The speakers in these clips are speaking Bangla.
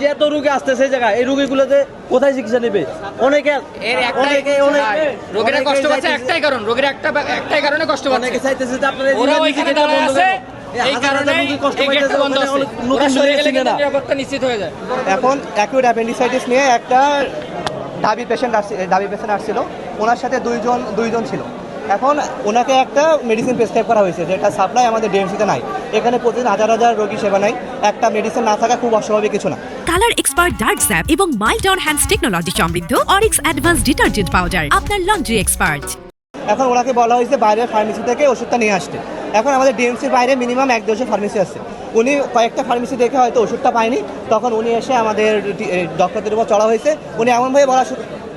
যে এত রোগী আসতেছে এই জায়গায়, এই রোগীগুলোতে কোথায় চিকিৎসা নেবে? অনেকে রোগীরা কষ্ট পাচ্ছে একটাই কারণ, রোগীরা একটাই কারণে কষ্ট পাচ্ছে। অনেকে চাইতেছে যে আপনারা ওরা ওইখানে দাঁড়ায় আছে, এই কারণে এই গেটটা বন্ধ আছে। ওরা সরে গেলে কিন্তু নিরাপত্তা নিশ্চিত হয়ে যায়। এখন অ্যাকিউট অ্যাপেন্ডিসাইটিস নিয়ে একটা ঢাবি পেশেন্ট আসছিল, ওনার সাথে দুইজন ছিল। এখন ওনাকে একটা মেডিসিন প্রেসক্রাইব করা হয়েছে, যেটা সাপ্লাই আমাদের ডিএমসিতে নাই। এখানে প্রতিদিন হাজার হাজার রোগী সেবা নেয়, একটা মেডিসিন না থাকা খুব অস্বাভাবিক কিছু না। কালার এক্সপার্ট ডার্ক স্যাপ এবং মাইল্ড অন হ্যান্ডস টেকনোলজি সমৃদ্ধ অরিক্স অ্যাডভান্স ডিটারজেন্ট পাউডার, আপনার লন্ড্রি এক্সপার্ট। এখন ওনাকে বলা হয়েছে বাইরের ফার্মেসি থেকে ওষুধটা নিয়ে আসতে। এখন আমাদের ডিএমসির বাইরে মিনিমাম 1-200 ফার্মেসি আছে। উনি কয়েকটা ফার্মেসি দেখে হয়তো ওষুধটা পায়নি, তখন উনি এসে আমাদের ডক্টরদের উপর চড়া হয়েছে। উনি এমনভাবে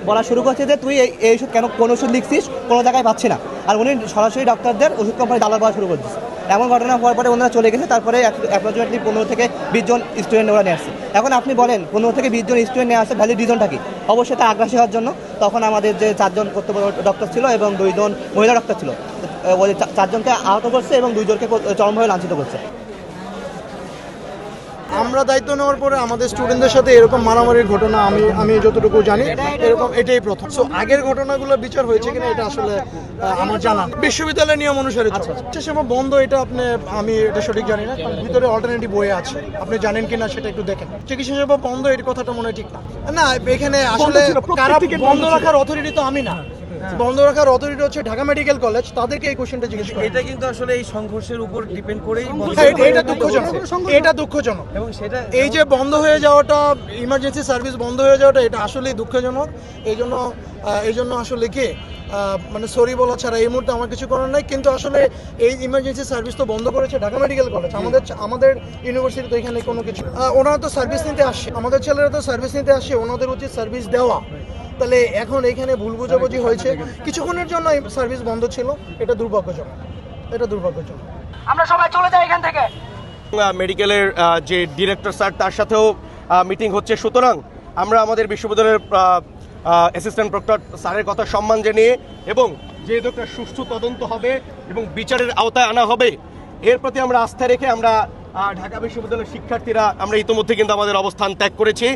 বলা শুরু করছে যে তুই এই ওষুধ কেন, কোন ওষুধ লিখছিস, কোনো জায়গায় পাচ্ছি না। আর উনি সরাসরি ডক্টরদের ওষুধ কোম্পানি দালাল বলা শুরু করছে। এমন ঘটনা হওয়ার পরে ওনারা চলে গেছে। তারপরে অ্যাপ্রক্সিমেটলি 15 থেকে 20 জন স্টুডেন্ট ওরা নিয়ে আসছে। এখন আপনি বলেন 15 থেকে 20 জন স্টুডেন্ট নিয়ে আসছে, ভ্যালিড রিজনটা কি? অবশ্যই তা আগ্রাসী হওয়ার জন্য। তখন আমাদের যে 4 জন কর্তব্য ডক্টর ছিল এবং 2 জন মহিলা ডক্টর ছিল, ওই 4 জনকে আহত করছে এবং 2 জনকে চরমভাবে লাঞ্ছিত করছে। আমরা দায়িত্ব নেওয়ার পরে আমাদের স্টুডেন্টদের সাথে এরকম মারামারির ঘটনা আমি যতটুকু জানি এরকম এটাই প্রথম। সো আগের ঘটনাগুলো বিচার হয়েছে কিনা এটা আসলে আমার জানা। বিশ্ববিদ্যালয়ের নিয়ম অনুসারে চিকিৎসা সেবা বন্ধ, এটা আমি এটা সঠিক জানি না, কারণ ভিতরে অল্টারনেটিভ বই আছে, আপনি জানেন কিনা সেটা একটু দেখেন। চিকিৎসা সেবা বন্ধ এই কথাটা মনে হয় ঠিক না। এখানে আসলে কারা বন্ধ রাখার অথরিটি তো আমি না, বন্ধ রাখার অথরিটি হচ্ছে ঢাকা মেডিকেল কলেজ, তাদেরকে এই কোশ্চেনটা জিজ্ঞেস করেন। এটা কিন্তু আসলে এই সংঘর্ষের উপর ডিপেন্ড করেই এটা দুঃখজনক এবং সেটা এই যে বন্ধ হয়ে যাওয়াটা, ইমার্জেন্সি সার্ভিস বন্ধ হয়ে যাওয়াটা, এটা আসলেই দুঃখজনক। এই জন্য আসলে কি মানে সরি বলা ছাড়া এই মুহূর্তে আমার কিছু করার নাই। কিন্তু আসলে এই ইমার্জেন্সি সার্ভিস তো বন্ধ করেছে ঢাকা মেডিকেল কলেজ, আমাদের ইউনিভার্সিটি তো এখানে কোনো কিছু, ওনারা তো সার্ভিস নিতে আসে, আমাদের ছেলেরা তো সার্ভিস নিতে আসে, ওনাদের উচিত সার্ভিস দেওয়া। তাহলে এখন এখানে ভুল বোঝাবুঝি হয়েছে, কিছুক্ষণের জন্য এই সার্ভিস বন্ধ ছিল, এটা দুর্ভাগ্যজনক। আমরা সবাই চলে যাই এখান থেকে। মেডিকেলের যে ডিরেক্টর স্যার, তার সাথেও মিটিং হচ্ছে। সুতরাং আমরা আমাদের বিশ্ববিদ্যালয়ের অ্যাসিস্ট্যান্ট প্রক্টর স্যারের কথা সম্মান জানিয়ে এবং যেহেতু একটা সুষ্ঠু তদন্ত হবে এবং বিচারের আওতায় আনা হবে, এর প্রতি আমরা আস্থা রেখে আমরা ঢাকা বিশ্ববিদ্যালয়ের শিক্ষার্থীরা আমরা ইতিমধ্যে কিন্তু আমাদের অবস্থান ত্যাগ করেছি।